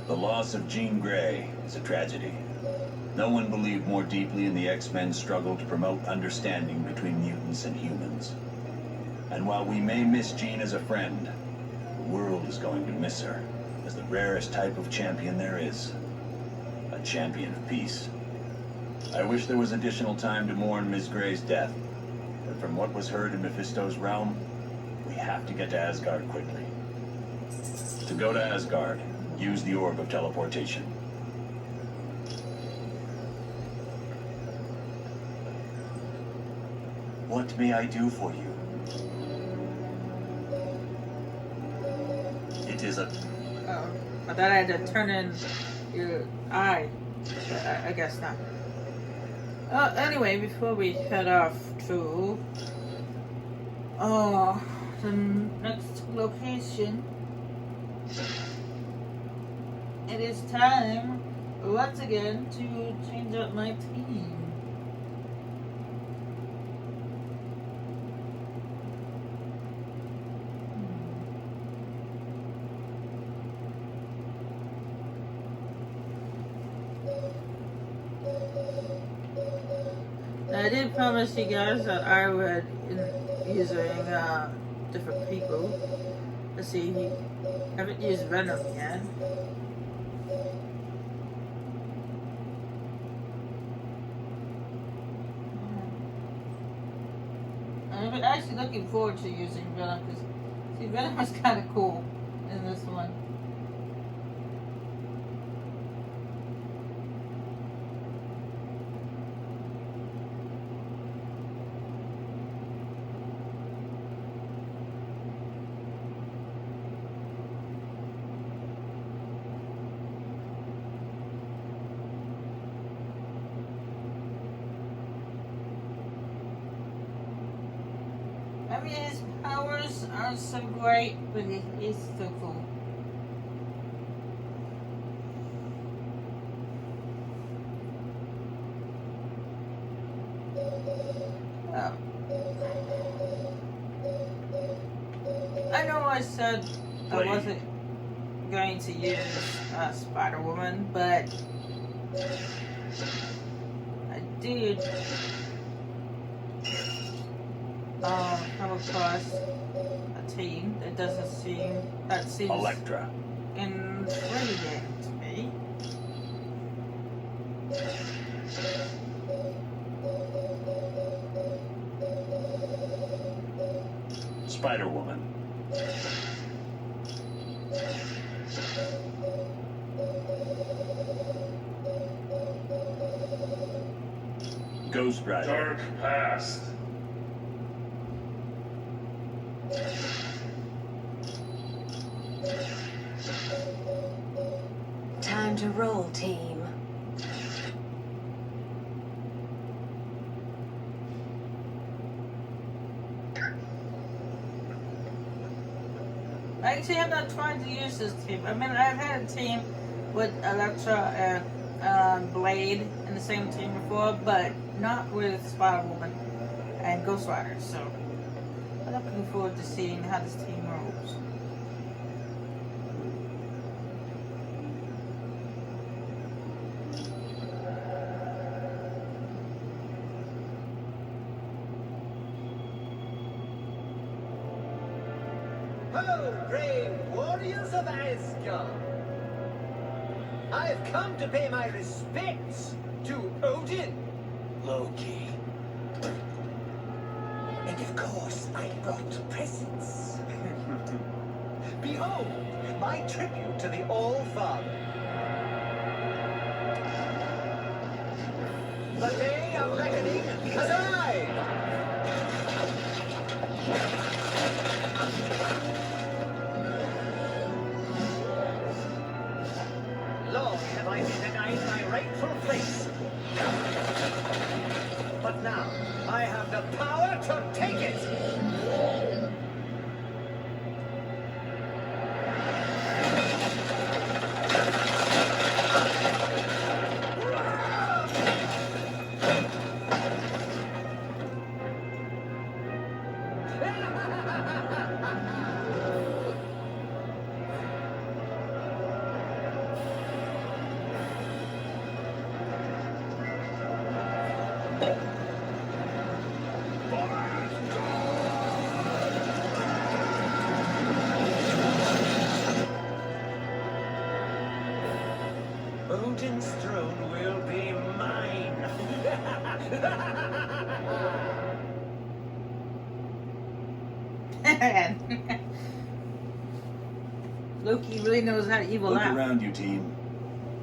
The loss of Jean Grey is a tragedy. No one believed more deeply in the X-Men's struggle to promote understanding between mutants and humans. And while we may miss Jean as a friend, the world is going to miss her as the rarest type of champion there is. A champion of peace. I wish there was additional time to mourn Ms. Grey's death, but from what was heard in Mephisto's realm, we have to get to Asgard quickly. To go to Asgard, use the Orb of Teleportation. What may I do for you? It is a... Oh, I thought I had to turn in your eye. I guess not. Anyway, before we head off to the next location, it is time once again to change up my team. I did promise you guys that I would using different people. Let's see, I haven't used Venom yet. I'm actually looking forward to using Venom because see, Venom is kind of cool in this one. I mean, his powers are so great, but he's so cool. I know I said I wasn't going to use Spider-Woman, but I did come across a team that doesn't seem, that seems Elektra. intriguing to me. Spider-Woman. Ghost Rider. Dark past. Time to roll, team. Actually, I'm not trying to use this team. I mean, I've had a team with Elektra and Blade in the same team before, but not with Spider-Woman and Ghost Rider. So I'm looking forward to seeing how this team rolls. Ho, brave warriors of Asgard! I've come to pay my respects to Odin, Loki. And of course, I brought presents. Behold, my tribute to the All-Father. The day of reckoning has arrived! Long have I been denied my rightful place. But now, I have the power to take it! Odin's throne will be mine. Loki really knows how to evil Look out. around you, team.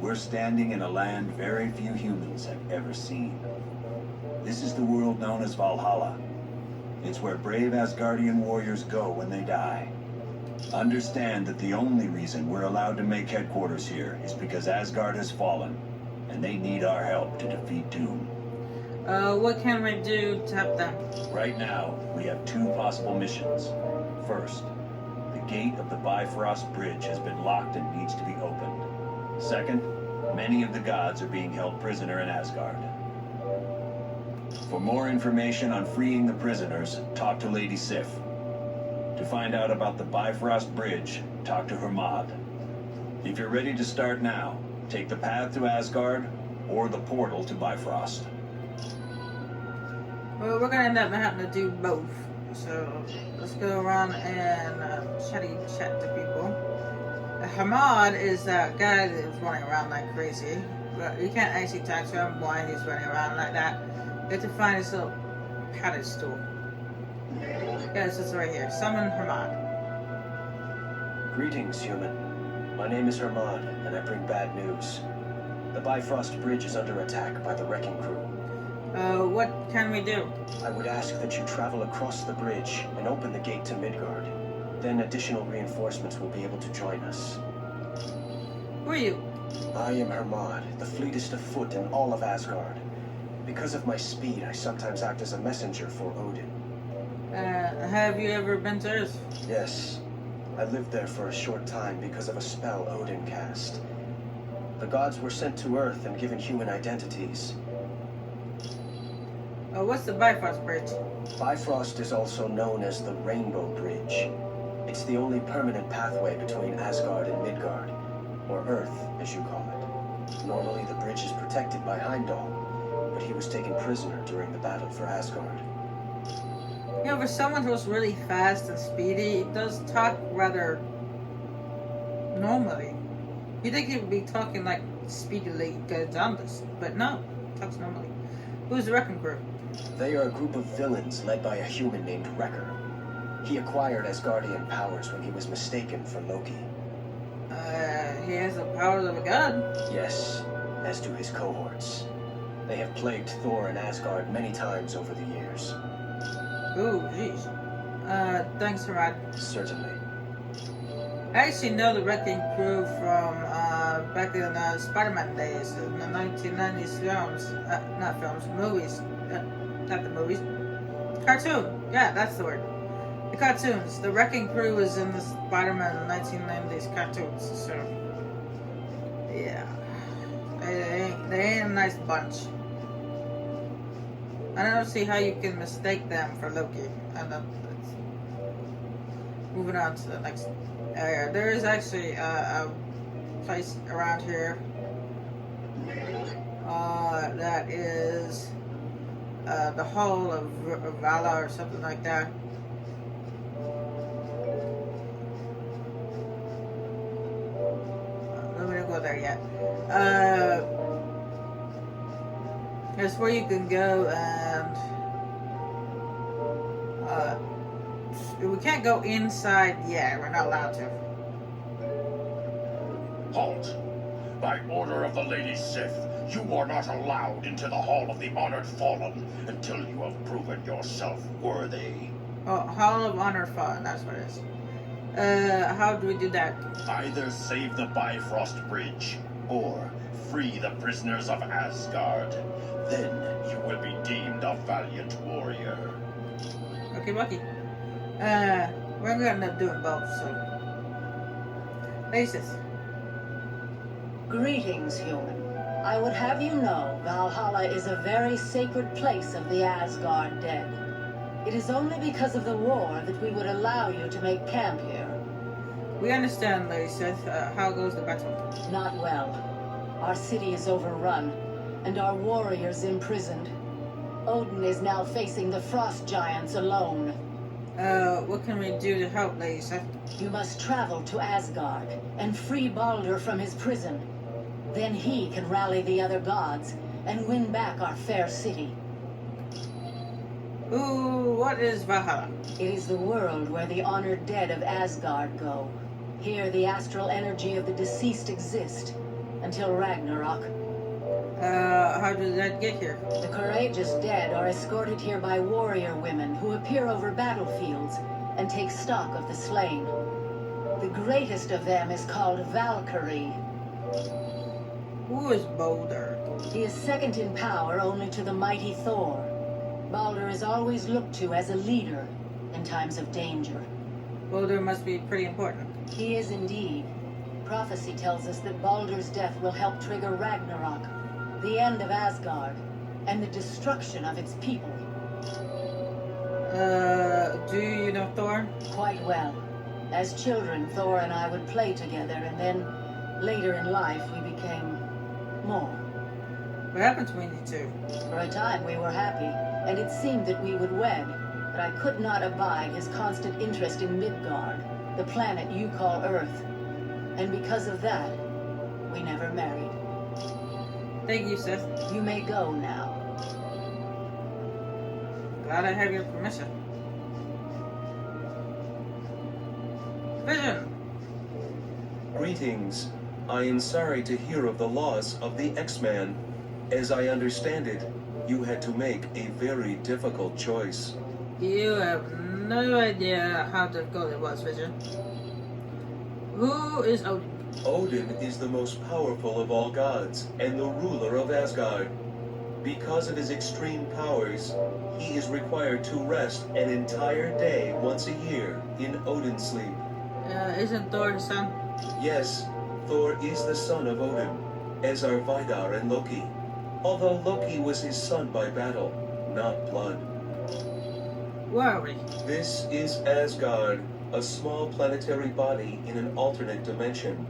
We're standing in a land very few humans have ever seen. This is the world known as Valhalla. It's where brave Asgardian warriors go when they die. Understand that the only reason we're allowed to make headquarters here is because Asgard has fallen, and they need our help to defeat Doom. What can we do to help them? Right now, we have two possible missions. First, the gate of the Bifrost Bridge has been locked and needs to be opened. Second, many of the gods are being held prisoner in Asgard. For more information on freeing the prisoners, talk to Lady Sif. To find out about the Bifrost Bridge, talk to Hermod. If you're ready to start now, take the path to Asgard or the portal to Bifrost. Well, we're gonna end up having to do both. So let's go around and chat to people. Hermod is that guy that's running around like crazy. But you can't actually talk to him while he's running around like that. You have to find his little pedestal. Yes, it's right here. Summon Hermod. Greetings, human. My name is Hermod, and I bring bad news. The Bifrost Bridge is under attack by the Wrecking Crew. What can we do? I would ask that you travel across the bridge and open the gate to Midgard. Then additional reinforcements will be able to join us. Who are you? I am Hermod, the fleetest of foot in all of Asgard. Because of my speed, I sometimes act as a messenger for Odin. Have you ever been to Earth? Yes, I lived there for a short time because of a spell Odin cast. The gods were sent to Earth and given human identities. What's the Bifrost Bridge? Bifrost is also known as the Rainbow Bridge. It's the only permanent pathway between Asgard and Midgard, or Earth, as you call it. Normally the bridge is protected by Heimdall, but he was taken prisoner during the battle for Asgard. You know, for someone who's really fast and speedy, he does talk rather normally. You'd think he would be talking like speedily Gonzalez, but no, he talks normally. Who's the Wrecking Crew? They are a group of villains led by a human named Wrecker. He acquired Asgardian powers when he was mistaken for Loki. He has the powers of a god. Yes, as do his cohorts. They have plagued Thor and Asgard many times over the years. Ooh, jeez. Thanks, Hermod. Certainly. I actually know the Wrecking Crew from back in Spider-Man days, in the 1990s films. Not films, movies. Not the movies. Cartoon. Yeah, that's the word. The cartoons. The Wrecking Crew was in the Spider-Man 1990s cartoons, so yeah. They ain't a nice bunch. I don't see how you can mistake them for Loki. Moving on to the next area. There is actually a place around here that is the Hall of Vala or something like that. Let me not go there yet. It's where you can go and we can't go inside yet. We're not allowed to. Halt! By order of the Lady Sif, you are not allowed into the Hall of the Honored Fallen until you have proven yourself worthy. Oh, Hall of Honor Fallen, that's what it is. How do we do that? Either save the Bifrost Bridge, or free the prisoners of Asgard. Then you will be deemed a valiant warrior. Okay, Bucky. We're gonna end up doing both, so. Basis. Greetings, human. I would have you know Valhalla is a very sacred place of the Asgard dead. It is only because of the war that we would allow you to make camp here. We understand, Lady Sith. How goes the battle? Not well. Our city is overrun, and our warriors imprisoned. Odin is now facing the frost giants alone. What can we do to help, Lady Sif? You must travel to Asgard and free Baldur from his prison. Then he can rally the other gods and win back our fair city. Ooh, what is Valhalla? It is the world where the honored dead of Asgard go. Here the astral energy of the deceased exist until Ragnarok. How did that get here? The courageous dead are escorted here by warrior women who appear over battlefields and take stock of the slain. The greatest of them is called Valkyrie. Who is Baldur? He is second in power only to the mighty Thor. Baldur is always looked to as a leader in times of danger. Baldur must be pretty important. He is indeed. Prophecy tells us that Baldur's death will help trigger Ragnarok, the end of Asgard, and the destruction of its people. Do you know Thor? Quite well. As children, Thor and I would play together, and then, later in life, we became more. What happened between you two? For a time, we were happy, and it seemed that we would wed, but I could not abide his constant interest in Midgard, the planet you call Earth. And because of that, we never married. Thank you, Sif. You may go now. Glad I have your permission. Vision! Greetings. I am sorry to hear of the loss of the X-Man. As I understand it, you had to make a very difficult choice. You have no idea how difficult it was, Vision. Who is Odin? Odin is the most powerful of all gods and the ruler of Asgard. Because of his extreme powers, he is required to rest an entire day once a year in Odin sleep. Isn't Thor his son? Yes, Thor is the son of Odin, as are Vidar and Loki. Although Loki was his son by battle, not blood. Where are we? This is Asgard, a small planetary body in an alternate dimension.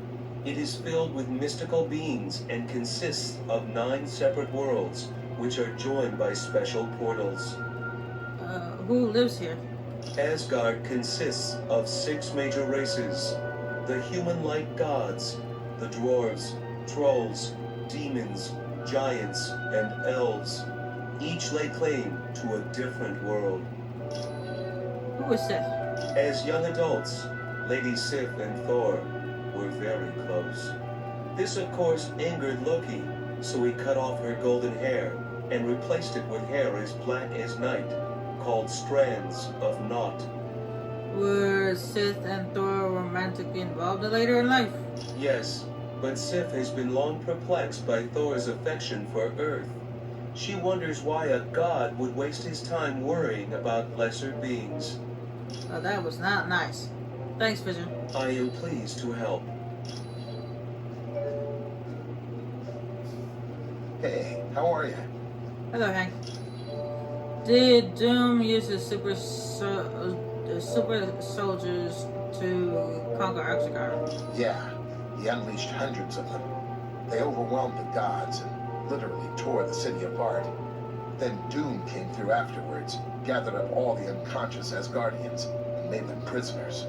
It is filled with mystical beings and consists of 9 separate worlds, which are joined by special portals. Who lives here? Asgard consists of 6 major races: the human-like gods, the dwarves, trolls, demons, giants, and elves. Each lay claim to a different world. Who is Sif? As young adults, Lady Sif and Thor were very close. This, of course, angered Loki, so he cut off her golden hair and replaced it with hair as black as night, called strands of Naught. Were Sif and Thor romantically involved later in life? Yes, but Sif has been long perplexed by Thor's affection for Earth. She wonders why a god would waste his time worrying about lesser beings. Oh, that was not nice. Thanks, Vision. I am pleased to help. Hey, how are you? Hello, Hank. Did Doom use his super soldiers to conquer Asgard? Yeah, he unleashed hundreds of them. They overwhelmed the gods and literally tore the city apart. Then Doom came through afterwards, gathered up all the unconscious Asgardians, and made them prisoners.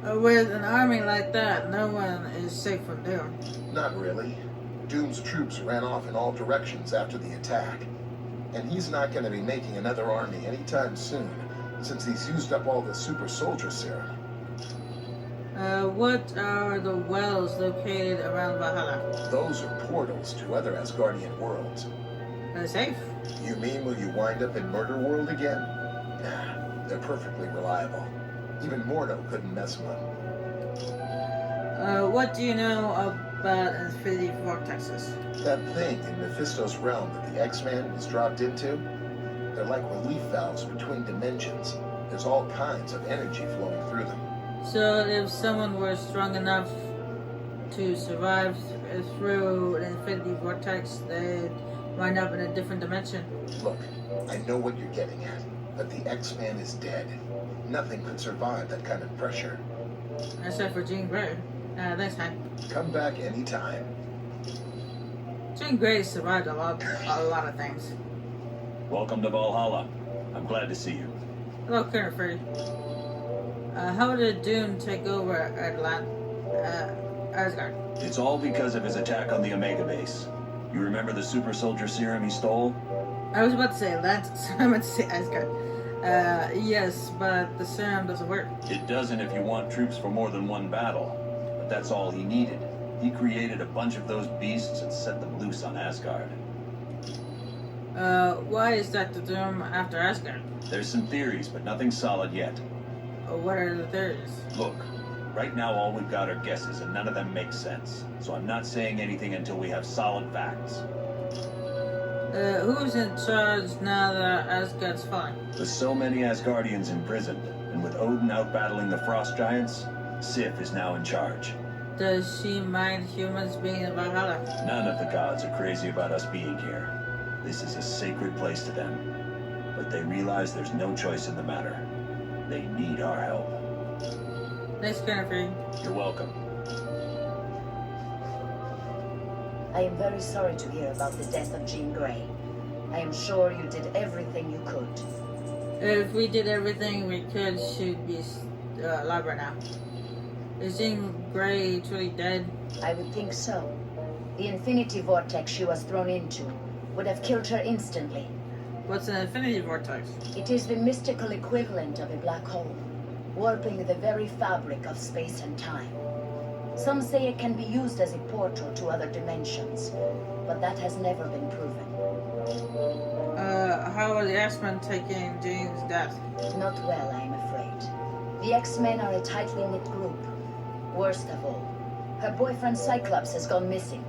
With an army like that, no one is safe from Doom. Not really. Doom's troops ran off in all directions after the attack. And he's not going to be making another army anytime soon, since he's used up all the super soldier serum. What are the wells located around Valhalla? Those are portals to other Asgardian worlds. Are they safe? You mean will you wind up in Murder World again? Nah, they're perfectly reliable. Even Mordo couldn't mess them up. What do you know about Infinity Vortexes? That thing in Mephisto's realm that the X-Man was dropped into? They're like relief valves between dimensions. There's all kinds of energy flowing through them. So if someone were strong enough to survive through an Infinity Vortex, they'd wind up in a different dimension. Look, I know what you're getting at, but the X-Man is dead. Nothing could survive that kind of pressure. Except for Jean Grey. Thanks, Hank. Come back anytime. Jean Grey survived a lot of things. Welcome to Valhalla. I'm glad to see you. Hello, Colonel Free. How did Doom take over Asgard? It's all because of his attack on the Omega base. You remember the super soldier serum he stole? I was about to say Atlantis. I meant to say Asgard. Yes, but the serum doesn't work. It doesn't if you want troops for more than one battle. But that's all he needed. He created a bunch of those beasts and set them loose on Asgard. Why is Dr. Doom after Asgard? There's some theories, but nothing solid yet. What are the theories? Look, right now all we've got are guesses, and none of them make sense. So I'm not saying anything until we have solid facts. Who's in charge now that Asgard's falling? With so many Asgardians imprisoned, and with Odin out battling the Frost Giants, Sif is now in charge. Does she mind humans being in Valhalla? None of the gods are crazy about us being here. This is a sacred place to them. But they realize there's no choice in the matter. They need our help. Thanks, Colonel Free. You're welcome. I am very sorry to hear about the death of Jean Grey. I am sure you did everything you could. If we did everything we could, she'd be alive right now. Is Jean Grey truly dead? I would think so. The infinity vortex she was thrown into would have killed her instantly. What's an infinity vortex? It is the mystical equivalent of a black hole, warping the very fabric of space and time. Some say it can be used as a portal to other dimensions, but that has never been proven. How are the X-Men taking Jean's death? Not well, I am afraid. The X-Men are a tightly knit group. Worst of all, her boyfriend Cyclops has gone missing.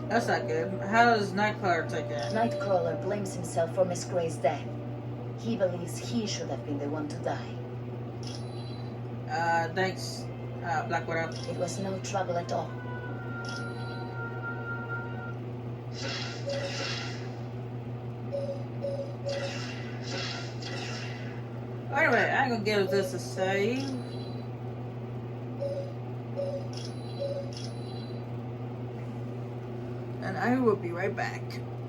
That's not good. How is Nightcrawler taking it? Nightcrawler blames himself for Miss Grey's death. He believes he should have been the one to die. Thanks, Black Widow. It was no trouble at all. Anyway, I'm gonna give this a save. And I will be right back.